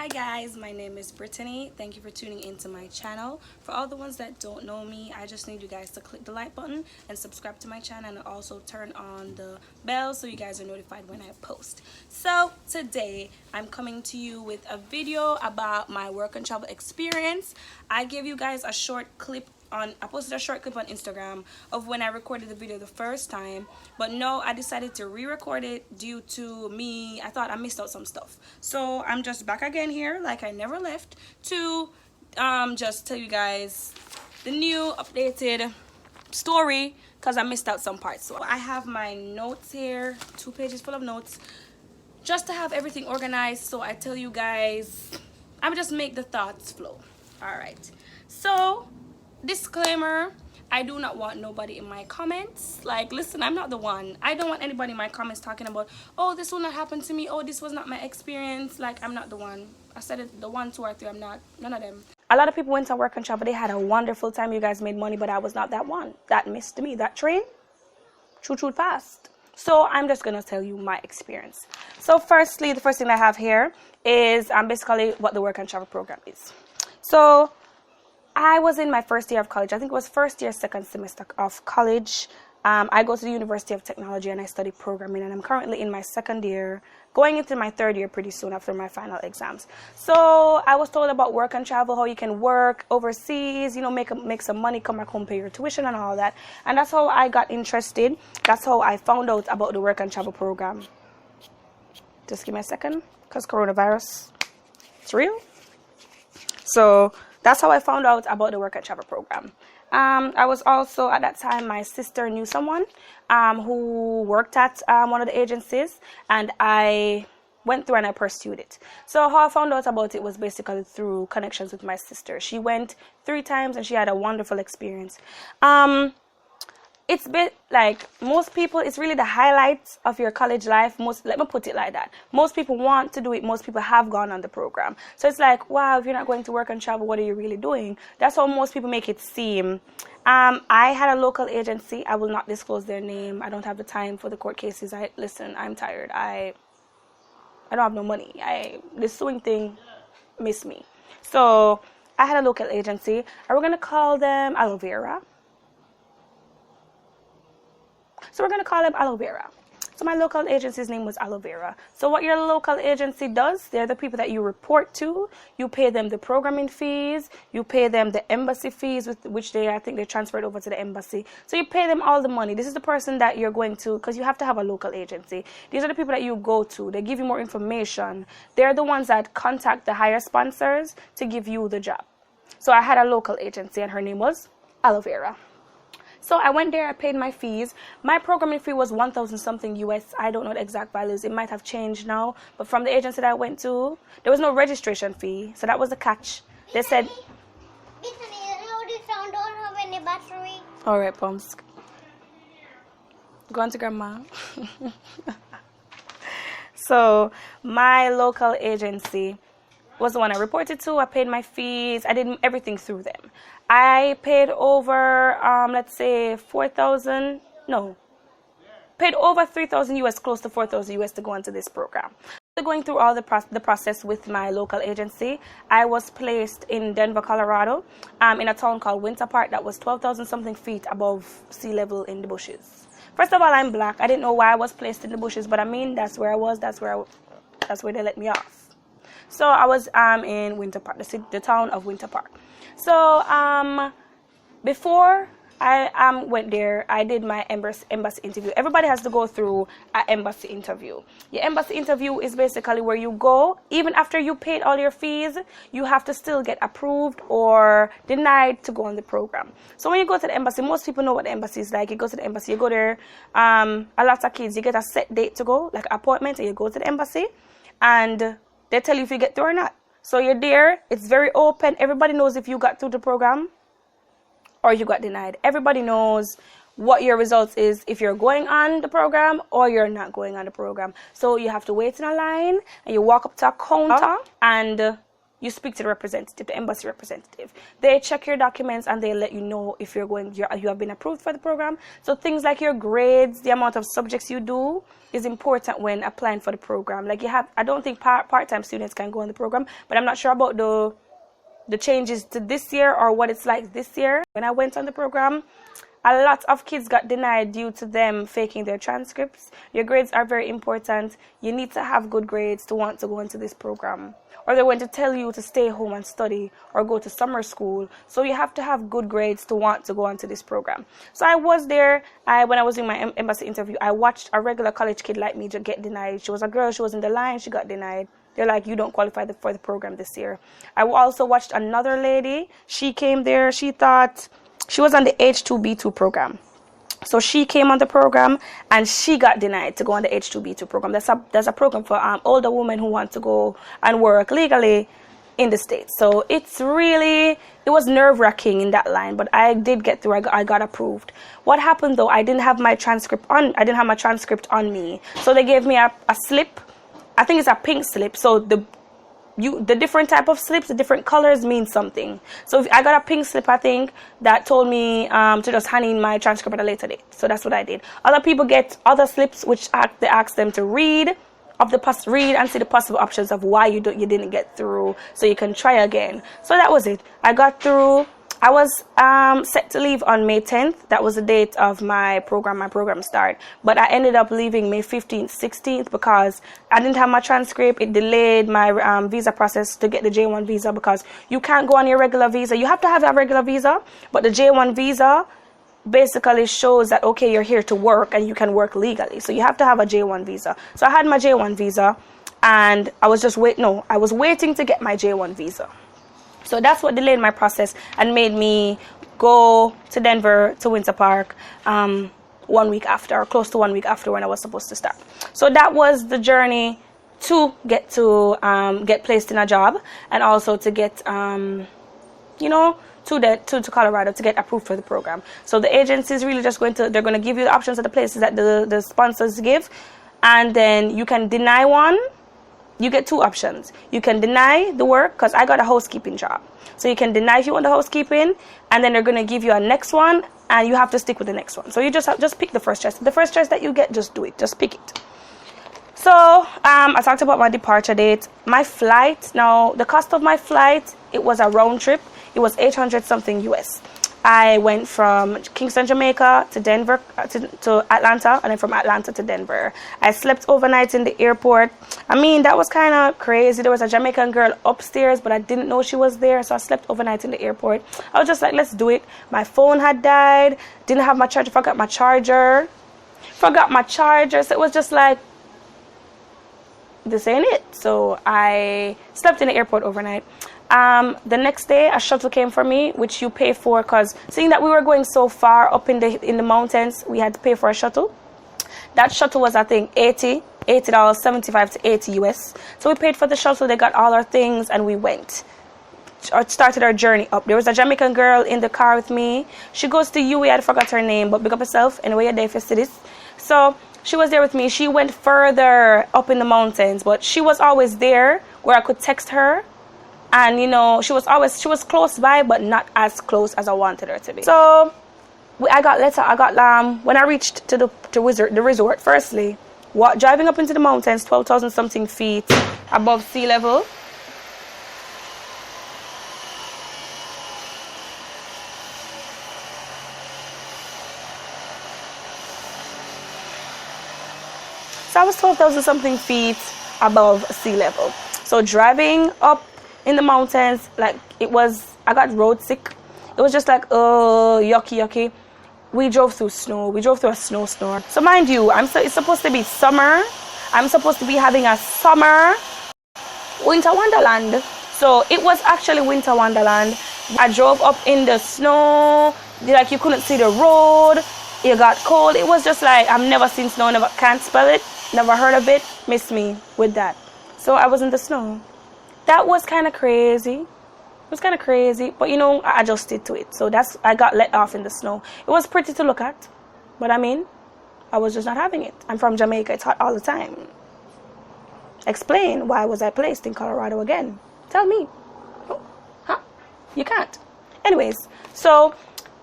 Hi guys, my name is Brittany. Thank you for tuning into my channel. For all the ones that don't know me, I just need you guys to click the like button and subscribe to my channel, and also turn on the bell so you guys are notified when I post. So today I'm coming to you with a video about my work and travel experience. I gave you guys a short clip I posted a short clip on Instagram of when I recorded the video the first time, but no, I decided to re-record it due to me. I thought I missed out some stuff, so I'm just back again here like I never left to just tell you guys the new updated story because I missed out some parts. So I have my notes here, 2 pages full of notes, just to have everything organized. So I tell you guys, I would just make the thoughts flow. All right, so disclaimer, I do not want nobody in my comments. Like, listen, I'm not the one. I don't want anybody in my comments talking about, oh, this will not happen to me, oh, this was not my experience. Like, I'm not the one. I said it, the 1, 2, or 3, I'm not, none of them. A lot of people went to work and travel, they had a wonderful time, you guys made money, but I was not that one. That missed me. That train choo-chooed fast. So I'm just gonna tell you my experience. So firstly, the first thing I have here is basically what the work and travel program is. So I was in my first year of college. I think it was first year, second semester of college. I go to the University of Technology and I study programming, and I'm currently in my second year, going into my third year pretty soon after my final exams. So I was told about work and travel, how you can work overseas, you know, make some money, come back home, pay your tuition and all that. And that's how I got interested. That's how I found out about the work and travel program. Just give me a second, because coronavirus, it's real. So that's how I found out about the work and travel program. I was also, at that time, my sister knew someone who worked at one of the agencies, and I went through and I pursued it. So how I found out about it was basically through connections with my sister. She went 3 times and she had a wonderful experience. It's a bit like most people, it's really the highlights of your college life. Let me put it like that. Most people want to do it. Most people have gone on the program. So it's like, wow, if you're not going to work and travel, what are you really doing? That's how most people make it seem. I had a local agency. I will not disclose their name. I don't have the time for the court cases. Listen, I'm tired. I don't have no money. This suing thing missed me. So I had a local agency. We're going to call them Aloe Vera. So we're going to call them Aloe Vera. So my local agency's name was Aloe Vera. So what your local agency does, they're the people that you report to. You pay them the programming fees. You pay them the embassy fees, which I think they transferred over to the embassy. So you pay them all the money. This is the person that you're going to, because you have to have a local agency. These are the people that you go to. They give you more information. They're the ones that contact the higher sponsors to give you the job. So I had a local agency, and her name was Aloe Vera. So I went there, I paid my fees. My programming fee was 1,000 something US. I don't know the exact values. It might have changed now. But from the agency that I went to, there was no registration fee. So that was the catch. They said, Brittany, how do you sound? Don't have any battery. all right, Pumps. Go on to grandma. So my local agency was the one I reported to. I paid my fees. I did everything through them. I paid over, let's say, 4,000, no, paid over 3,000 US, close to 4,000 US to go into this program. After going through all the process with my local agency, I was placed in Denver, Colorado, in a town called Winter Park that was 12,000 something feet above sea level in the bushes. First of all, I'm black. I didn't know why I was placed in the bushes, but I mean, that's where I was, that's where they let me off. So I was in Winter Park, the town of Winter Park. So before I went there, I did my embassy interview. Everybody has to go through an embassy interview. Your embassy interview is basically where you go, even after you paid all your fees, you have to still get approved or denied to go on the program. So when you go to the embassy, most people know what the embassy is like. You go to the embassy, you go there, a lot of kids, you get a set date to go, like an appointment, and you go to the embassy, and they tell you if you get through or not. So you're there, it's very open. Everybody knows if you got through the program or you got denied. Everybody knows what your results is if you're going on the program or you're not going on the program. So you have to wait in a line, and you walk up to a counter, and you speak to the representative, the embassy representative. They check your documents and they let you know if you have been approved for the program. So things like your grades, the amount of subjects you do is important when applying for the program. Like I don't think part-time students can go in the program, but I'm not sure about the changes to this year or what it's like this year. When I went on the program, a lot of kids got denied due to them faking their transcripts. Your grades are very important. You need to have good grades to want to go into this program. Or they're going to tell you to stay home and study or go to summer school. So you have to have good grades to want to go onto this program. So I was there. When I was in my embassy interview, I watched a regular college kid like me just get denied. She was a girl. She was in the line. She got denied. They're like, you don't qualify for the program this year. I also watched another lady. She came there. She thought she was on the H2B2 program. So she came on the program and she got denied to go on the H2B2 program. There's a program for older women who want to go and work legally in the States. So it was nerve-wracking in that line, but I did get through. I got approved. What happened though, I didn't have my transcript on me. So they gave me a slip. I think it's a pink slip. So the different type of slips, the different colors mean something. So if I got a pink slip, I think, that told me to just hand in my transcript at a later date. So that's what I did. Other people get other slips which they ask them to read and see the possible options of why you didn't get through, so you can try again. So that was it. I got through. I was set to leave on May 10th. That was the date of my program start. But I ended up leaving May 15th, 16th because I didn't have my transcript. It delayed my visa process to get the J1 visa because you can't go on your regular visa. You have to have a regular visa, but the J1 visa basically shows that, okay, you're here to work and you can work legally. So you have to have a J1 visa. So I had my J1 visa and I was waiting to get my J1 visa. So that's what delayed my process and made me go to Denver, to Winter Park, 1 week after, or close to 1 week after when I was supposed to start. So that was the journey to get placed in a job, and also to get, to Colorado to get approved for the program. So the agency is really just they're going to give you the options of the places that the sponsors give, and then you can deny one. You get two options. You can deny the work, because I got a housekeeping job. So you can deny if you want the housekeeping, and then they're going to give you a next one, and you have to stick with the next one. So you just pick the first choice. The first choice that you get, just do it. Just pick it. So I talked about my departure date. My flight, now the cost of my flight, it was a round trip. It was 800 something US. I went from Kingston, Jamaica to Denver, to Atlanta, and then from Atlanta to Denver. I slept overnight in the airport. I mean, that was kind of crazy. There was a Jamaican girl upstairs, but I didn't know she was there, so I slept overnight in the airport. I was just like, let's do it. My phone had died. Didn't have my charger. Forgot my charger. So it was just like, this ain't it. So I slept in the airport overnight. The next day a shuttle came for me, which you pay for, because seeing that we were going so far up in the mountains, we had to pay for a shuttle. That shuttle was, I think, $80, 75 to 80 US. So we paid for the shuttle. They got all our things and we went. Started our journey up. There was a Jamaican girl in the car with me. She goes to UE. I forgot her name, but big up herself. Anyway, you're there for this. So she was there with me. She went further up in the mountains, but she was always there where I could text her. And she was close by, but not as close as I wanted her to be. So when I reached to the resort, firstly, driving up into the mountains, 12,000 something feet above sea level. So I was 12,000 something feet above sea level. So driving up in the mountains, like, I got road sick. It was just like, yucky. We drove through snow. We drove through a snowstorm. So mind you, it's supposed to be summer. I'm supposed to be having a summer winter wonderland. So it was actually winter wonderland. I drove up in the snow. Like, you couldn't see the road. It got cold. It was just like, I've never seen snow. Can't spell it. Never heard of it. Miss me with that. So I was in the snow. That was kind of crazy. It was kind of crazy, but I adjusted to it. So I got let off in the snow. It was pretty to look at, but I was just not having it. I'm from Jamaica. It's hot all the time. Explain, why was I placed in Colorado again? Tell me. You can't. Anyways, so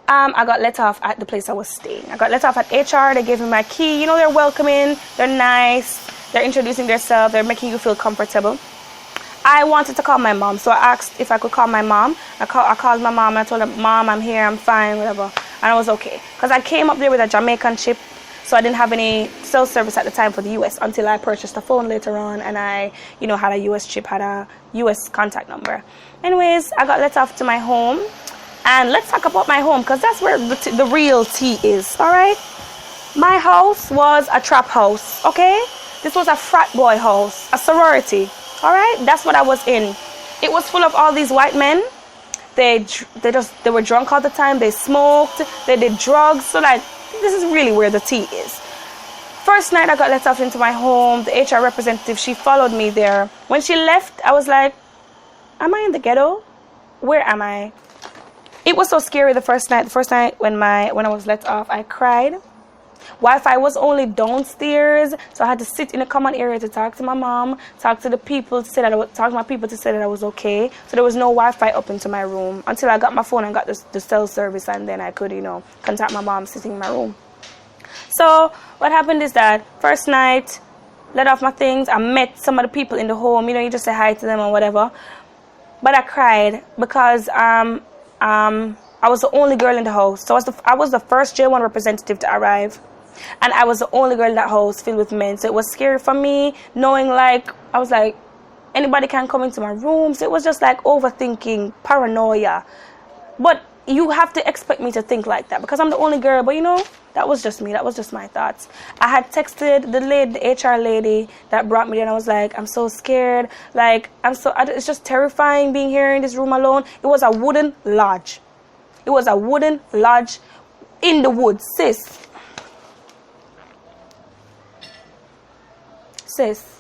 I got let off at the place I was staying. I got let off at HR. They gave me my key. You know, they're welcoming, they're nice, they're introducing themselves, they're making you feel comfortable. I wanted to call my mom, so I asked if I could call my mom. I called my mom and I told her, Mom, I'm here, I'm fine, whatever. And I was okay. Because I came up there with a Jamaican chip, so I didn't have any cell service at the time for the US until I purchased a phone later on, and I, you know, had a US chip, had a US contact number. Anyways, I got let off to my home. And let's talk about my home, because that's where the real tea is, all right? My house was a trap house, okay? This was a frat boy house, a sorority, all right? That's what I was in. It was full of all these white men. They were drunk all the time. They smoked. They did drugs. So, like, this is really where the tea is. First night I got let off into my home. The HR representative, she followed me there. When she left, I was like, am I in the ghetto? Where am I? It was so scary the first night. The first night when I was let off, I cried. Wi-Fi was only downstairs, so I had to sit in a common area to talk to my mom, talk to my people to say that I was okay. So there was no Wi-Fi up into my room until I got my phone and got the cell service, and then I could, you know, contact my mom sitting in my room. So what happened is that first night, let off my things. I met some of the people in the home. You know, you just say hi to them or whatever. But I cried because I was the only girl in the house. So I was the first J1 representative to arrive. And I was the only girl in that house filled with men. So it was scary for me, knowing, like, I was like, anybody can come into my room. So it was just like overthinking, paranoia. But you have to expect me to think like that because I'm the only girl. But, you know, that was just me. That was just my thoughts. I had texted the HR lady that brought me there, and I was like, I'm so scared. Like, it's just terrifying being here in this room alone. It was a wooden lodge. It was a wooden lodge in the woods, sis. Sis,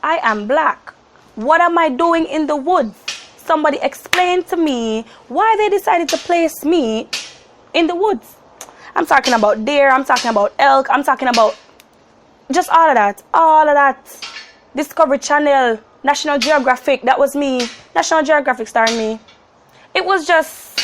I am black. What am I doing in the woods? Somebody explain to me why they decided to place me in the woods. I'm talking about deer, I'm talking about elk, I'm talking about just all of that. All of that. Discovery Channel, National Geographic, that was me. National Geographic starring me. It was just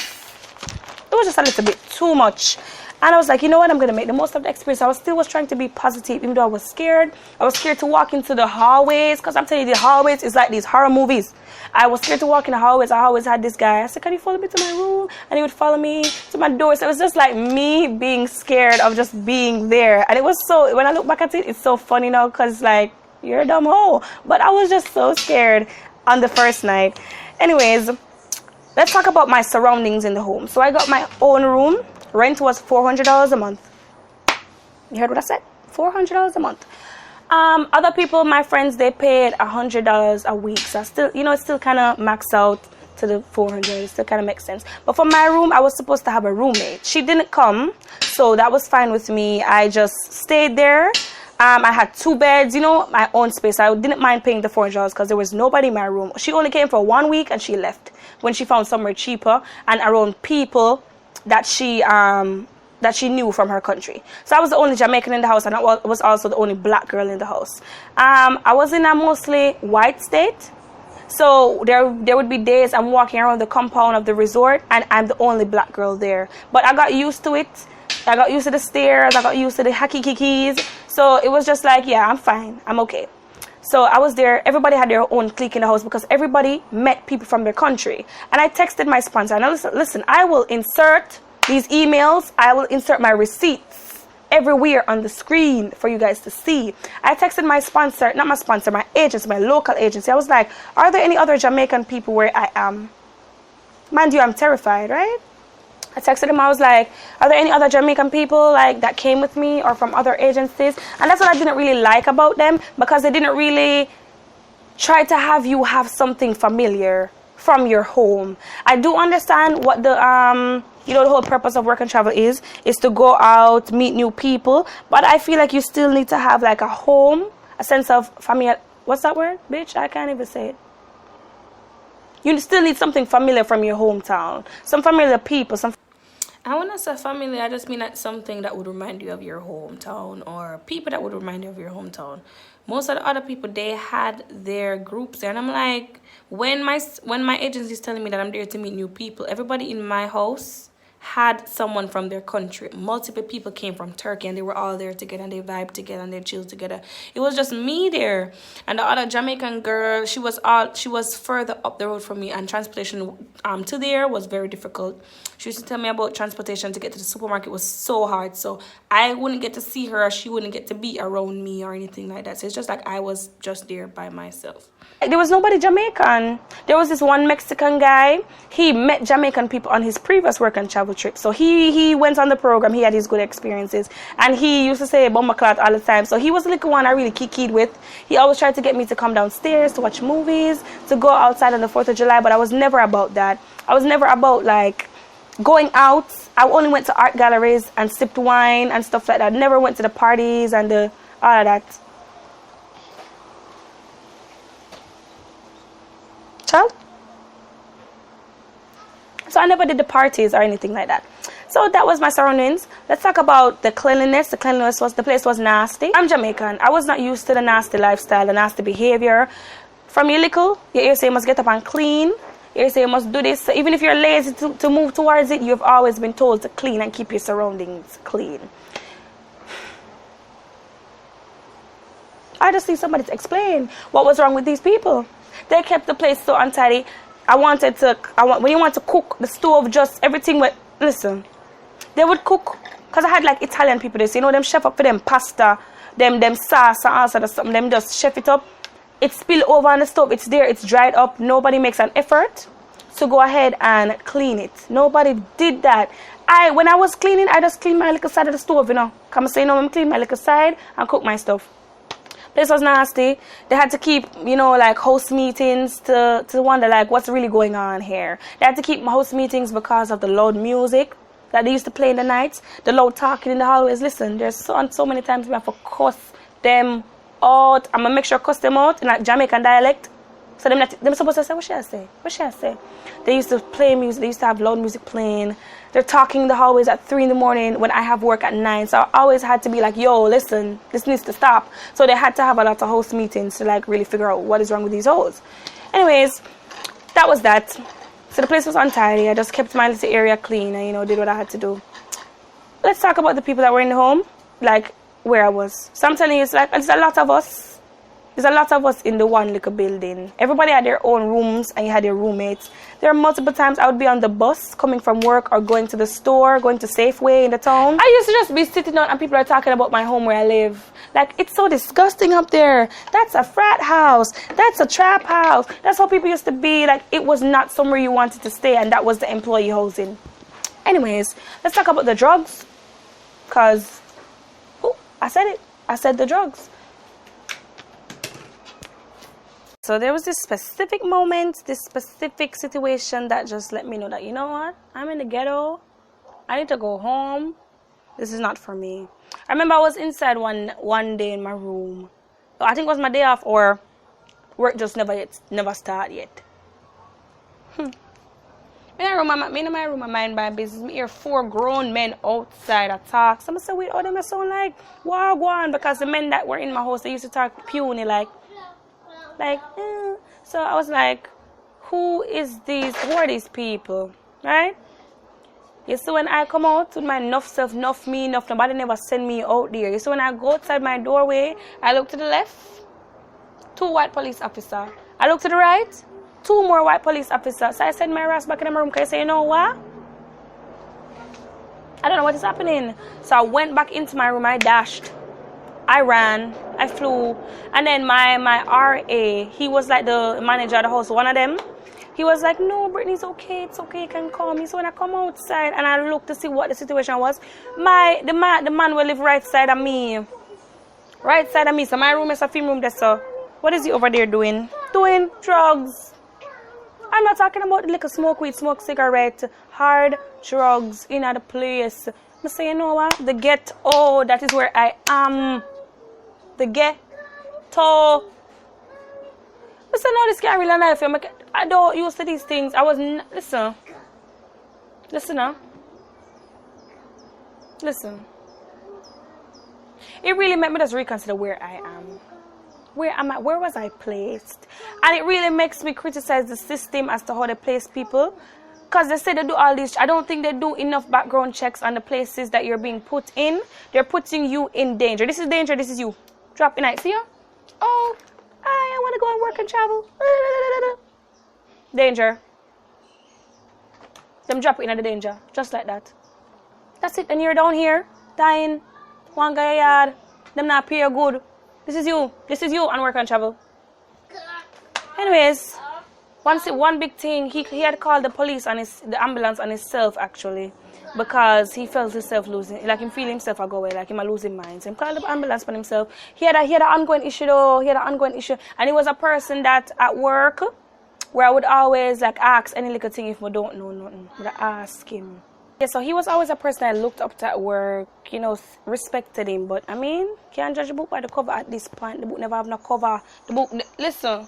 a little bit too much. And I was like, you know what, I'm going to make the most of the experience. I was trying to be positive, even though I was scared. I was scared to walk into the hallways, because I'm telling you, the hallways is like these horror movies. I was scared to walk in the hallways. I always had this guy. I said, can you follow me to my room? And he would follow me to my door. So it was just like me being scared of just being there. And it was so, when I look back at it, it's so funny now, because, like, you're a dumb hoe. But I was just so scared on the first night. Anyways, let's talk about my surroundings in the home. So I got my own room. Rent was $400 a month. You heard what I said? $400 a month. Other people, my friends, they paid $100 a week. So I still, you know, it still kind of maxed out to the $400. It still kind of makes sense. But for my room, I was supposed to have a roommate. She didn't come, so that was fine with me. I just stayed there. I had 2 beds, you know, my own space. I didn't mind paying the $400 because there was nobody in my room. She only came for 1 week and she left when she found somewhere cheaper and around people that she knew from her country. So I was the only Jamaican in the house, and I was also the only black girl in the house. I was in a mostly white state, so there would be days I'm walking around the compound of the resort and I'm the only black girl there. But I got used to it. I got used to the stairs. I got used to the hakikikis. So it was just like, yeah, I'm fine. I'm okay. So I was there. Everybody had their own clique in the house because everybody met people from their country. And I texted my sponsor. And I listen, I will insert these emails. I will insert my receipts everywhere on the screen for you guys to see. I texted my sponsor, not my sponsor, my agency, my local agency. I was like, are there any other Jamaican people where I am? Mind you, I'm terrified, right? I texted him. I was like, are there any other Jamaican people like that came with me or from other agencies? And that's what I didn't really like about them, because they didn't really try to have you have something familiar from your home. I do understand what the you know, the whole purpose of work and travel is to go out, meet new people, but I feel like you still need to have like a home, a sense of familiar. What's that word, bitch? I can't even say it. You still need something familiar from your hometown, some familiar people, And when I say family, I just mean like something that would remind you of your hometown or people that would remind you of your hometown. Most of the other people, they had their groups there, and I'm like, when my agency is telling me that I'm there to meet new people, everybody in my house had someone from their country. Multiple people came from Turkey and they were all there together and they vibed together and they chilled together. It was just me there. And the other Jamaican girl, she was further up the road from me, and transportation to there was very difficult. She used to tell me about transportation to get to the supermarket was so hard. So I wouldn't get to see her, she wouldn't get to be around me or anything like that. So it's just like I was just there by myself. There was nobody Jamaican. There was this one Mexican guy. He met Jamaican people on his previous work and travel trip. So he went on the program. He had his good experiences. And he used to say bomba clot all the time. So he was the little one I really kikied with. He always tried to get me to come downstairs to watch movies, to go outside on the 4th of July. But I was never about that. I was never about like going out. I only went to art galleries and sipped wine and stuff like that. Never went to the parties and all of that. Child? So I never did the parties or anything like that. So that was my surroundings. Let's talk about the cleanliness. The place was nasty. I'm Jamaican. I was not used to the nasty lifestyle, the nasty behavior. From your little, you hear say you must get up and clean. You hear say you must do this. So even if you're lazy to move towards it, you've always been told to clean and keep your surroundings clean. I just need somebody to explain what was wrong with these people. They kept the place so untidy. When you want to cook, the stove just, everything went, listen, they would cook, because I had like Italian people, you know, them chef up for them pasta, them sauce and all sort of something, them just chef it up. It spill over on the stove, it's there, it's dried up. Nobody makes an effort to go ahead and clean it. Nobody did that. When I was cleaning, I just cleaned my little side of the stove, you know. Come and say, you know, I'm cleaning my little side and cook my stuff. Place was nasty. They had to keep, you know, like host meetings to wonder like what's really going on here. They had to keep host meetings because of the loud music that they used to play in the nights, the loud talking in the hallways. Listen, there's so many times we have to cuss them out. I'm gonna make sure I cuss them out in like Jamaican dialect. So them supposed to say, what should I say? What should I say? They used to play music. They used to have loud music playing. They're talking in the hallways at 3 in the morning when I have work at 9. So I always had to be like, yo, listen, this needs to stop. So they had to have a lot of host meetings to like really figure out what is wrong with these hoes. Anyways, that was that. So the place was untidy. I just kept my little area clean and, you know, did what I had to do. Let's talk about the people that were in the home, like where I was. So I'm telling you, it's like, there's a lot of us. There's a lot of us in the one little building. Everybody had their own rooms and you had your roommates. There are multiple times I would be on the bus coming from work or going to the store, going to Safeway in the town. I used to just be sitting down and people are talking about my home where I live. Like, it's so disgusting up there. That's a frat house. That's a trap house. That's how people used to be. Like, it was not somewhere you wanted to stay, and that was the employee housing. Anyways, let's talk about the drugs. Because, I said it. I said the drugs. So there was this specific moment, this specific situation that just let me know that, you know what? I'm in the ghetto. I need to go home. This is not for me. I remember I was inside one day in my room. I think it was my day off or work just never started yet. Me in my room, I mind my business. Me hear 4 grown men outside that talk. So I said, wait, them sound like wagwan, because the men that were in my house, they used to talk puny like. So I was like, who are these people, right? You see, when I come out with my enough self, enough me, enough nobody never send me out there. You see, when I go outside my doorway, I look to the left, 2 white police officers. I look to the right, 2 more white police officers. So I send my ass back in my room because I say, you know what? I don't know what is happening. So I went back into my room, I dashed. I ran, I flew, and then my RA, he was like the manager of the house, one of them, he was like, no, Brittany, it's okay, you can call me. So when I come outside and I look to see what the situation was, the man will live right side of me, so my room is a film room there, so what is he over there doing? Doing drugs. I'm not talking about the little smoke weed, smoke cigarette, hard drugs in the place. I say, you know what, the ghetto, that is where I am. The ghetto. Listen, no, this can't really life. I don't used to these things. I was listen now. Listen. It really made me just reconsider where I am. Where am I? Where was I placed? And it really makes me criticize the system as to how they place people. Because they say they do all this. I don't think they do enough background checks on the places that you're being put in. They're putting you in danger. This is danger. This is you. Drop in. See you? Oh, I want to go and work and travel. Danger. Them drop in the danger. Just like that. That's it. And you're down here, dying. One guy yard. Them not pay you good. This is you. This is you and work and travel. Anyways, one big thing, he had called the police on the ambulance on himself actually, because he felt himself losing, like him feeling himself go away, like him a losing mind. So he called the ambulance on himself. He had an ongoing issue though. He had an ongoing issue, and he was a person that at work, where I would always like ask any little thing if I don't know nothing, but I ask him. Yeah, so he was always a person I looked up to at work, you know, respected him. But I mean, can't judge a book by the cover at this point. The book never have no cover. Listen.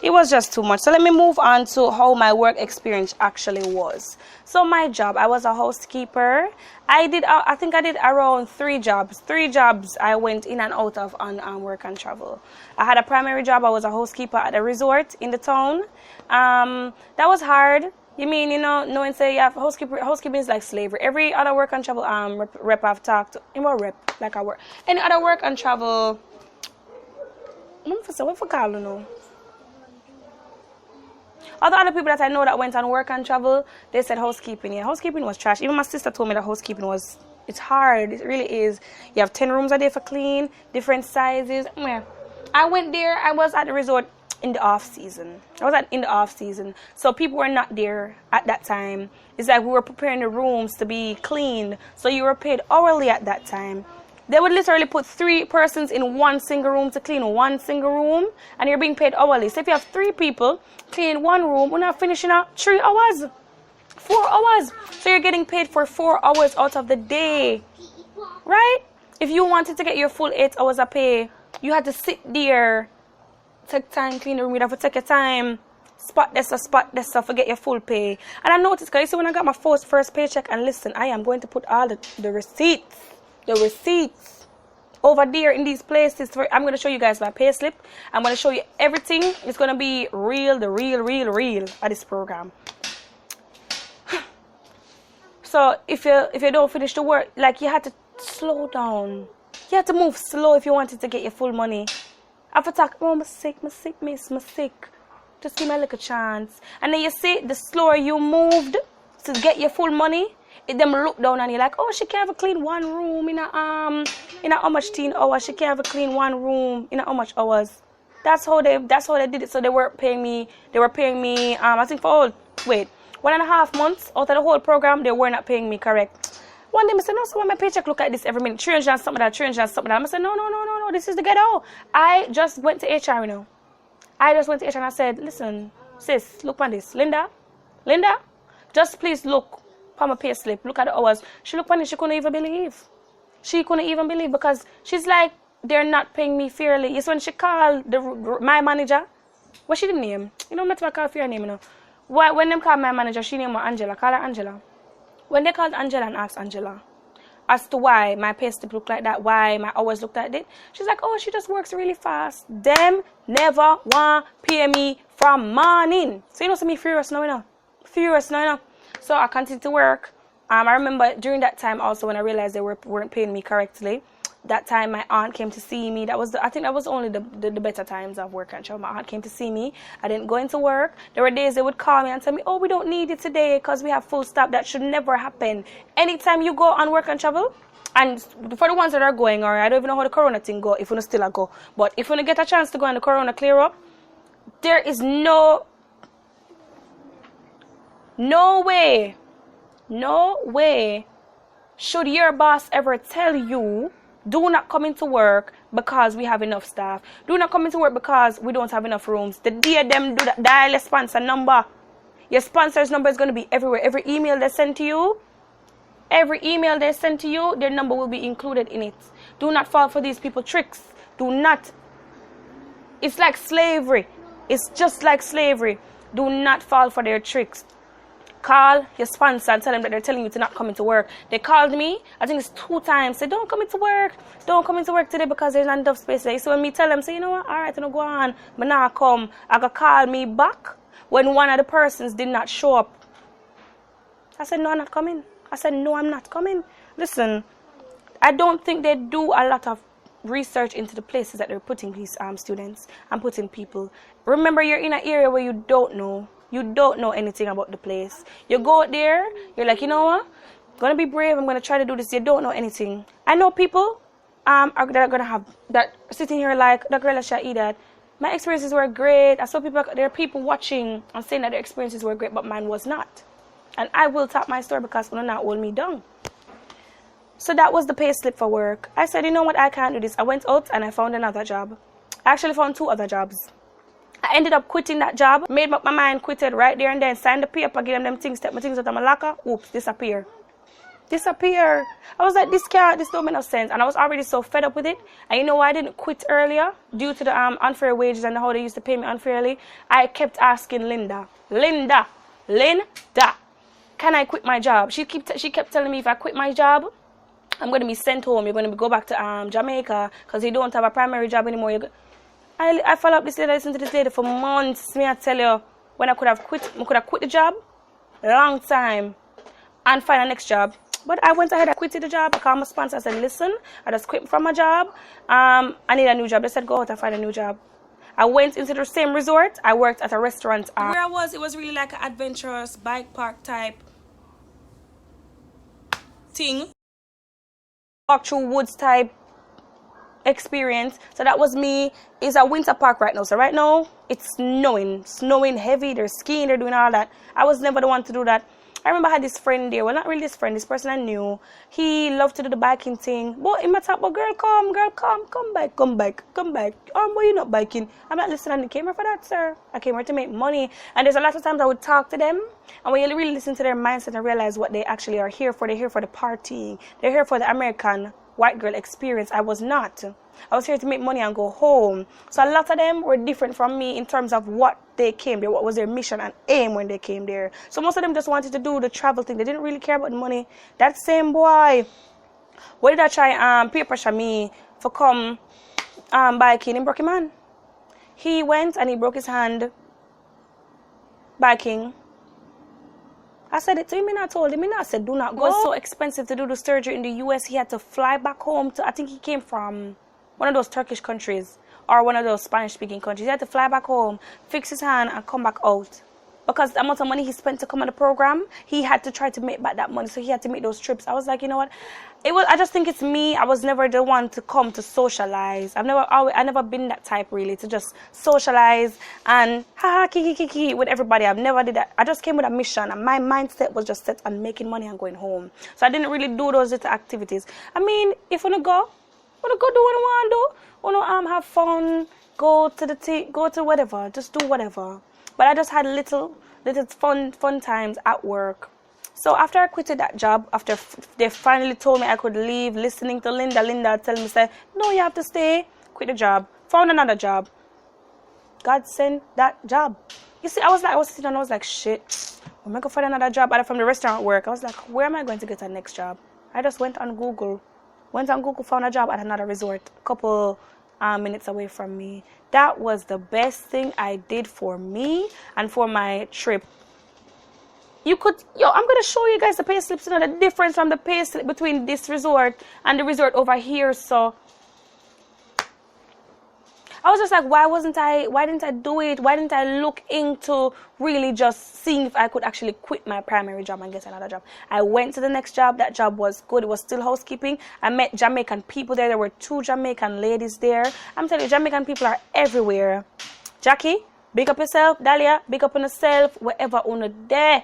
It was just too much. So let me move on to how my work experience actually was. So my job, I was a housekeeper. I think I did around 3 jobs. 3 jobs I went in and out of on work and travel. I had a primary job. I was a housekeeper at a resort in the town. That was hard. You mean, you know, knowing say you have housekeeping is like slavery. Every other work and travel rep I've talked to, like I work. Any other work and travel, what for call you know? Other people that I know that went on work and travel, they said housekeeping. Yeah, housekeeping was trash. Even my sister told me that housekeeping it's hard. It really is. You have 10 rooms a day for clean, different sizes. Yeah. I went there. I was at the resort in the off season. In the off season. So people were not there at that time. It's like we were preparing the rooms to be cleaned. So you were paid hourly at that time. They would literally put 3 persons in one single room to clean one single room, and you're being paid hourly. So if you have 3 people clean one room, we're not finishing out 3 hours, 4 hours. So you're getting paid for 4 hours out of the day, right? If you wanted to get your full 8 hours of pay, you had to sit there, take time, clean the room. You'd have to take your time, spot this stuff, forget your full pay. And I noticed, because you see, when I got my first paycheck, and listen, I am going to put all the receipts over there in these places. I'm going to show you guys my pay slip. I'm going to show you everything. It's going to be real at this program. So if you don't finish the work, like, you had to slow down. You had to move slow if you wanted to get your full money. After talk, oh, I'm sick. Just give me a little chance. And then you see, the slower you moved to get your full money, them look down on you like, oh, she can't have a clean one room in a how much 10 hours. She can't have a clean one room in a how much hours. That's how they did it. So they were paying me. I think for 1.5 months out of the whole program, they were not paying me correct. One day I said, no, so why my paycheck look like this every minute? 300 and something that. I said, no, this is the ghetto. I just went to HR, you know. I just went to HR and I said, listen, sis, look on this. Linda, just please look on my pay slip. Look at the hours. She looked on it. She couldn't even believe. Because she's like, they're not paying me fairly. It's when she called my manager. What she didn't name? You know, I'm not going to call fair name, you know. When them called my manager, she named her Angela. Call her Angela. When they called Angela and asked Angela as to why my pay slip looked like that, why my hours looked like that, she's like, oh, she just works really fast. Them never want pay me from morning. So you know, me furious now, you know. So I continued to work. I remember during that time also when I realized they weren't paying me correctly. That time my aunt came to see me. I think that was only the better times of work and travel. My aunt came to see me. I didn't go into work. There were days they would call me and tell me, oh, we don't need it today because we have full stop. That should never happen. Anytime you go on work and travel, and for the ones that are going, or I don't even know how the corona thing go, if you still go, but if you get a chance to go and the corona clear up, there is no way should your boss ever tell you, do not come into work because we have enough staff. Do not come into work because we don't have enough rooms. The day them do that, dial your sponsor number. Your sponsor's number is going to be everywhere. Every email they send to you, their number will be included in it. Do not fall for these people tricks. Do not. It's like slavery. It's just like slavery. Do not fall for their tricks. call your sponsor and tell them that they're telling you to not come into work. They called me, I think it's 2 times, said, don't come into work. Don't come into work today because there's not enough space there. So when me tell them, say, you know what, all right, go on. But now I come. I got call me back when one of the persons did not show up. I said, no, I'm not coming. I said, no, I'm not coming. Listen, I don't think they do a lot of research into the places that they're putting these students and putting people. Remember, you're in an area where you don't know. You don't know anything about the place. You go out there, you're like, you know what? I'm going to be brave. I'm going to try to do this. You don't know anything. I know people that are going to have that sitting here like, the girl that eat that. My experiences were great. I saw people, there are people watching and saying that their experiences were great, but mine was not. And I will tap my story because it will not hold me down. So that was the pay slip for work. I said, you know what? I can't do this. I went out and I found another job. I actually found 2 other jobs. I ended up quitting that job, made up my mind, quitted right there and then, signed the paper, gave them things, take my things out of my locker, oops, disappear. I was like, this don't make no sense. And I was already so fed up with it. And you know why I didn't quit earlier? Due to the unfair wages and how they used to pay me unfairly. I kept asking Linda, can I quit my job? She kept telling me if I quit my job, I'm going to be sent home. You're going to go back to Jamaica because you don't have a primary job anymore. I followed up this lady, I listened to this lady for months. Me, I tell you, when I could have quit the job, long time, and find a next job. But I went ahead, I quitted the job. I called my sponsor, I said, listen, I just quit from my job. I need a new job. They said, go out and find a new job. I went into the same resort. I worked at a restaurant. Where I was, it was really like an adventurous bike park type thing. Walk through woods type experience. So that was me. It's a winter park right now. So right now it's snowing heavy. They're skiing, they're doing all that. I was never the one to do that. I remember I had this friend there. Well, not really this friend, this person I knew. He loved to do the biking thing. But in my top, but girl, come back. Why you not biking? I'm like, listen, I didn't came here for that, sir. I came here to make money. And there's a lot of times I would talk to them. And when you really listen to their mindset and realize what they actually are here for, they're here for the partying. They're here for the American white girl experience. I was not. I was here to make money and go home. So a lot of them were different from me in terms of what they came there, what was their mission and aim when they came there. So most of them just wanted to do the travel thing. They didn't really care about the money. That same boy, what did I try peer pressure me for come biking in Brocky Man? He went and he broke his hand biking. I said it to him and I told him, and I said, do not go. It was so expensive to do the surgery in the US. He had to fly back home to, I think he came from one of those Turkish countries or one of those Spanish-speaking countries. He had to fly back home, fix his hand, and come back out. Because the amount of money he spent to come on the program, he had to try to make back that money, so he had to make those trips. I was like, you know what? I just think it's me. I was never the one to come to socialize. I never been that type really to just socialize and kiki with everybody. I've never did that. I just came with a mission, and my mindset was just set on making money and going home. So I didn't really do those little activities. I mean, if you wanna go do what you want to do. Wanna have fun, go to whatever, just do whatever. But I just had little fun times at work. So after I quitted that job, after they finally told me I could leave, listening to Linda telling me, say, no, you have to stay, quit the job, found another job. God sent that job. You see, I was sitting and I was like, shit, I'm going to find another job. And from the restaurant work, I was like, where am I going to get a next job? I just went on Google, found a job at another resort, a couple minutes away from me. That was the best thing I did for me and for my trip. I'm going to show you guys the pay slips, the difference from the pay slip between this resort and the resort over here. So I was just like, why didn't I do it? Why didn't I look into really just seeing if I could actually quit my primary job and get another job? I went to the next job. That job was good. It was still housekeeping. I met Jamaican people there. There were 2 Jamaican ladies there. I'm telling you, Jamaican people are everywhere. Jackie, big up yourself. Dahlia, big up on yourself. Wherever on there.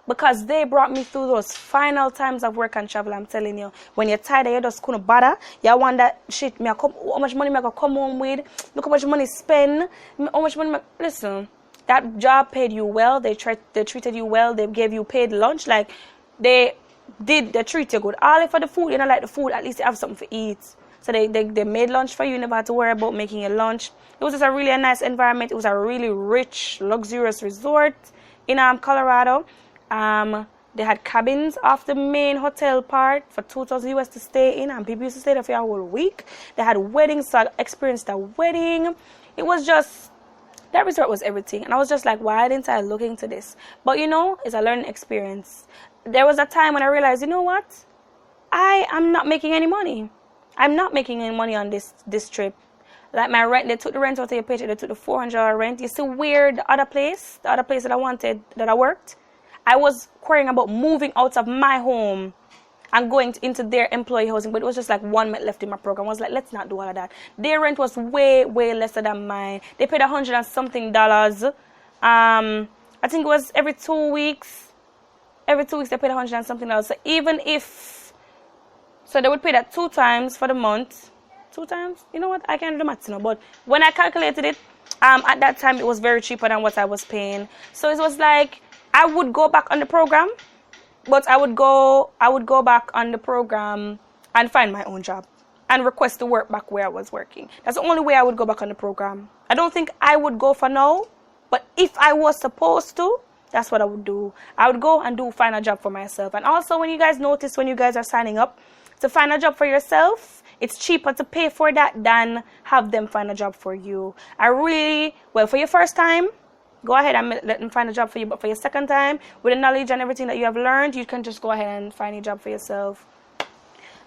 Because they brought me through those final times of work and travel. I'm telling you, when you're tired, you just couldn't bother. You want that shit. How much money I gonna come home with? Look how much money spend. How much money? Listen, that job paid you well. They treated you well. They gave you paid lunch. Like they treat you good. All for the food. You don't like the food. At least you have something to eat. So they made lunch for you. You never had to worry about making your lunch. It was just a really nice environment. It was a really rich, luxurious resort in Colorado. They had cabins off the main hotel part for $2,000 to stay in, and people used to stay there for a whole week. They had weddings, so I experienced a wedding. It was just, that resort was everything. And I was just like, why didn't I look into this? But you know, it's a learning experience. There was a time when I realized, you know what? I am not making any money. I'm not making any money on this trip. Like my rent, they took the rent out of your paycheck. They took the $400 rent. You see where the other place that I wanted, that I worked, I was worrying about moving out of my home and going into their employee housing, but it was just like 1 month left in my program. I was like, let's not do all of that. Their rent was way, way lesser than mine. They paid $100 and something. I think it was every 2 weeks. Every 2 weeks they paid $100 and something. So even if, so they would pay that 2 times for the month. 2 times? You know what? I can't do the maths now. But when I calculated it, at that time it was very cheaper than what I was paying. So it was like, I would go back on the program, but I would go back on the program and find my own job and request to work back where I was working. That's the only way I would go back on the program. I don't think I would go for now, but if I was supposed to, that's what I would do. I would go and find a job for myself. And also, when you guys notice, when you guys are signing up to find a job for yourself, it's cheaper to pay for that than have them find a job for you. For your first time, go ahead and let them find a job for you. But for your second time, with the knowledge and everything that you have learned, you can just go ahead and find a job for yourself.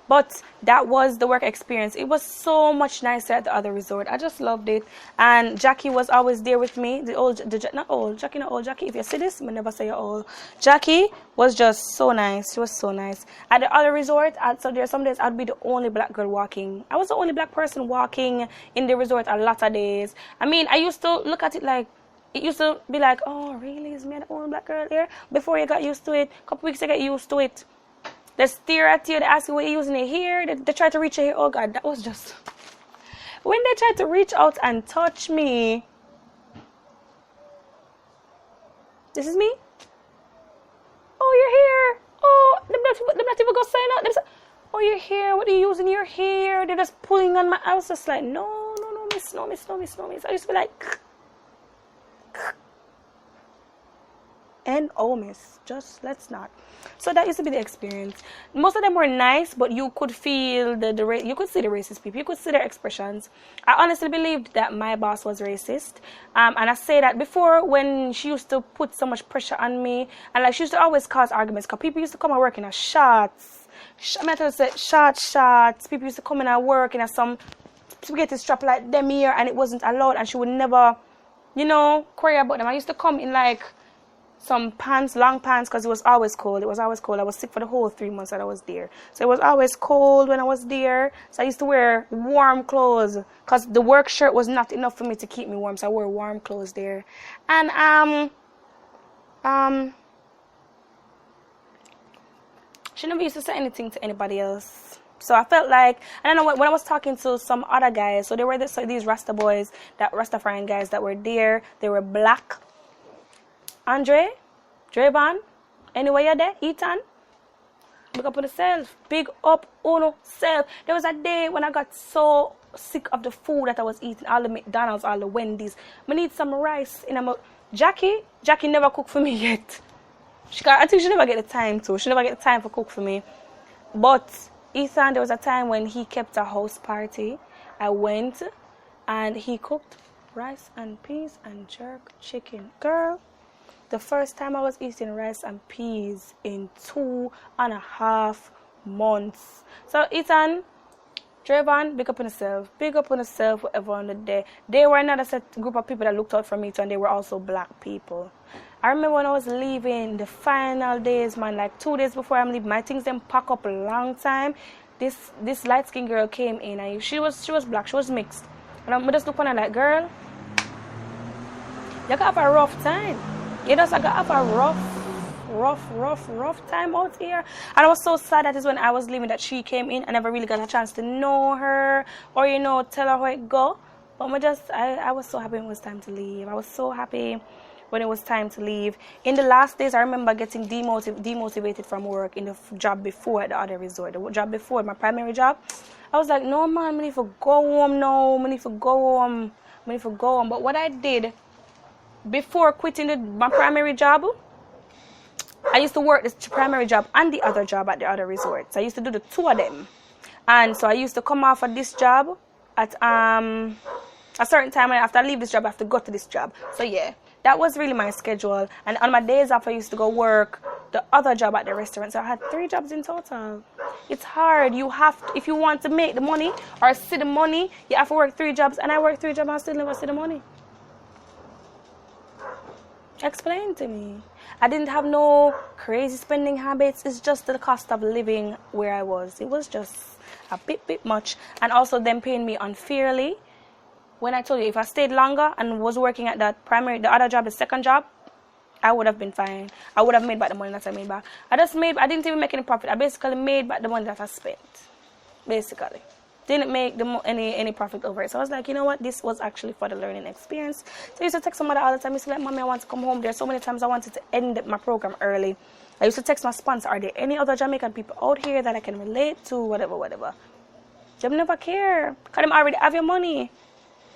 But that was the work experience. It was so much nicer at the other resort. I just loved it. And Jackie was always there with me. Jackie. If you see this, I never say you're old. Jackie was just so nice. She was so nice. At the other resort, so there are some days I'd be the only black girl walking. I was the only black person walking in the resort a lot of days. I mean, I used to look at it like, it used to be like, oh, really? Is me the only black girl here? Before you got used to it, a couple weeks you get used to it. They stare at you, they ask you what you're using your hair, they try to reach your hair. Oh God, that was just, when they tried to reach out and touch me. This is me? Oh, your hair. Oh, them not even go sign out. Oh, your hair, what are you using your hair? They're just pulling on my, I was just like, no, miss. I used to be like, and miss, just let's not. So that used to be the experience. Most of them were nice, but you could feel you could see the racist people. You could see their expressions. I honestly believed that my boss was racist, and I say that before, when she used to put so much pressure on me, and like she used to always cause arguments, because people used to come and work in a shots. Shots. People used to come in and work in a some spaghetti strap like them here, and it wasn't allowed, and she would never, query about them. I used to come in like some pants, long pants, because it was always cold. I was sick for the whole 3 months that I was there. So it was always cold when I was there. So I used to wear warm clothes, because the work shirt was not enough for me to keep me warm. So I wore warm clothes there. And she never used to say anything to anybody else. So I felt like, I don't know, when I was talking to some other guys, so there were these Rasta boys, that Rastafarian guys that were there. They were black. Andre, Draven, anyway you're there, Ethan, big up on yourself, big up on yourself. There was a day when I got so sick of the food that I was eating, all the McDonald's, all the Wendy's. I need some rice in a mouth. Jackie never cooked for me yet. I think she never get the time to. She never get the time for cook for me. But Ethan, there was a time when he kept a house party. I went and he cooked rice and peas and jerk chicken. Girl, the first time I was eating rice and peas in 2.5 months. So Ethan, Draven, big up on yourself, whatever on the day. They were another group of people that looked out for me too, and they were also black people. I remember when I was leaving, the final days, man, like 2 days before I'm leaving, my things them pack up a long time. This light skinned girl came in, and she was black, she was mixed. And I just look on her like, girl, you got have a rough time. You just got have a rough time out here. And I was so sad that is when I was leaving that she came in. I never really got a chance to know her or, tell her how it go. But I was so happy when it was time to leave. I was so happy when it was time to leave. In the last days, I remember getting demotivated from work in the job before at the other resort. The job before, my primary job. I was like, no, man, I need to go home now. I need to go home. But what I did before quitting my primary job, I used to work this primary job and the other job at the other resorts. I used to do the two of them. And so I used to come off of this job at a certain time, and after I leave this job, I have to go to this job. So yeah, that was really my schedule. And on my days off, I used to go work the other job at the restaurant. So I had 3 jobs in total. It's hard. You have to, if you want to make the money or see the money, you have to work 3 jobs. And I work 3 jobs and I still never see the money. Explain to me. I didn't have no crazy spending habits. It's just the cost of living where I was. It was just a bit much. And also them paying me unfairly. When I told you, if I stayed longer and was working at the other job, the second job, I would have been fine. I would have made back the money that I made back. I didn't even make any profit. I basically made back the money that I spent. Basically. Didn't make any profit over it. So I was like, you know what? This was actually for the learning experience. So I used to text my mother all the time. I used to like, Mommy, I want to come home. There's so many times I wanted to end my program early. I used to text my sponsor, are there any other Jamaican people out here that I can relate to? Whatever. They never care. Because they already have your money.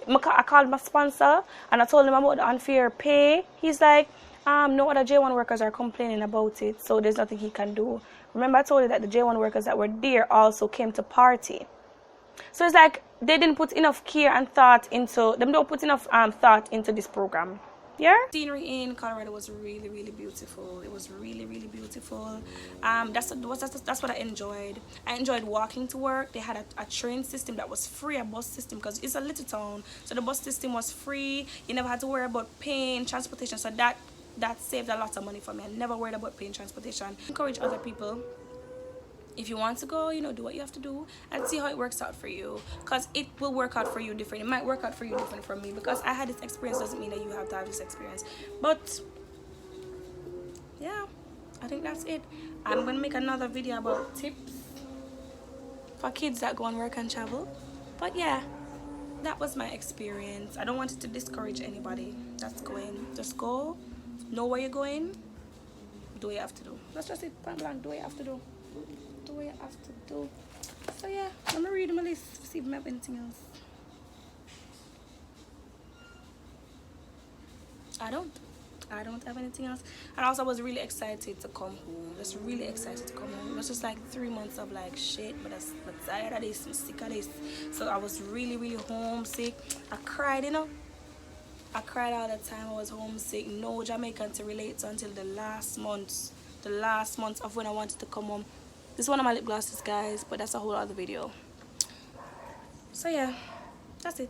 I called my sponsor and I told him about the unfair pay. He's like, no other J1 workers are complaining about it, so there's nothing he can do. Remember I told you that the J1 workers that were there also came to party. So it's like they didn't put enough care and thought into, them don't put enough thought into this program. Yeah? Scenery in Colorado was really beautiful. It was really beautiful. That's what I enjoyed. I enjoyed walking to work. They had a train system that was free, a bus system, because it's a little town. So the bus system was free. You never had to worry about paying transportation. So that saved a lot of money for me. I never worried about paying transportation. Encourage other people. If you want to go, you know, do what you have to do and see how it works out for you, because it will work out for you different. It might work out for you different from me, because I had this experience doesn't mean that you have to have this experience. But yeah, I think that's it. I'm gonna make another video about tips for kids that go on work and travel. But yeah, that was my experience. I don't want it to discourage anybody that's going. Just go, know where you're going, do what you have to do. That's just it, point blank. Do what you have to do. Do what you have to do. So yeah, let me read my list, see if I have anything else. I don't have anything else. And also I was really excited to come home. Just really excited to come home. It was just like 3 months of like shit, but I'm tired of this, I'm sick of this. So I was really homesick. I cried, you know. I cried all the time. I was homesick. No Jamaican to relate to until the last months of when I wanted to come home. This is one of my lip glosses, guys, but that's a whole other video. So yeah, that's it.